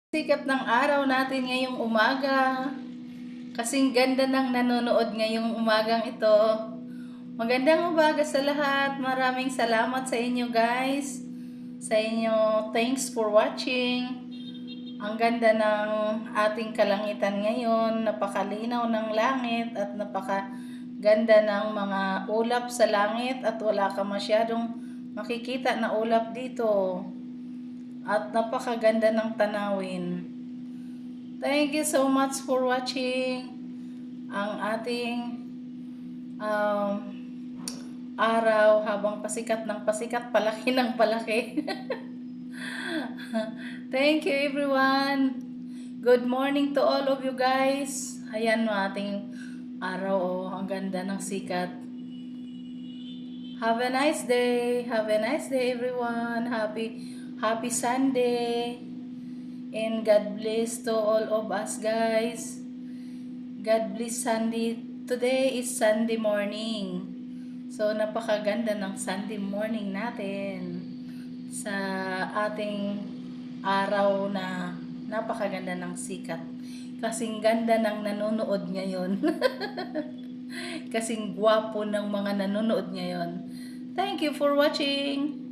Sikat ng araw natin ngayong umaga. Kasing ganda ng nanonood ngayong umagang ito. Magandang umaga sa lahat. Maraming salamat sa inyo guys. Sa inyo, thanks for watching. Ang ganda ng ating kalangitan ngayon. Napakalinaw ng langit at napakaganda ng mga ulap sa langit at wala ka masyadong makikita na ulap dito. At napakaganda ng tanawin. Thank you so much for watching ang ating um, araw habang pasikat ng pasikat, palaki ng palaki. Thank you everyone. Good morning to all of you guys. Ayan mo ating araw, oh, ang ganda ng sikat. Have a nice day. Have a nice day everyone. Happy Sunday. And God bless to all of us guys. God bless Sunday. Today is Sunday morning. So napakaganda ng Sunday morning natin sa ating araw na napakaganda ng sikat. Kasing ganda ng nanonood ngayon. Kasing gwapo ng mga nanonood ngayon. Thank you for watching.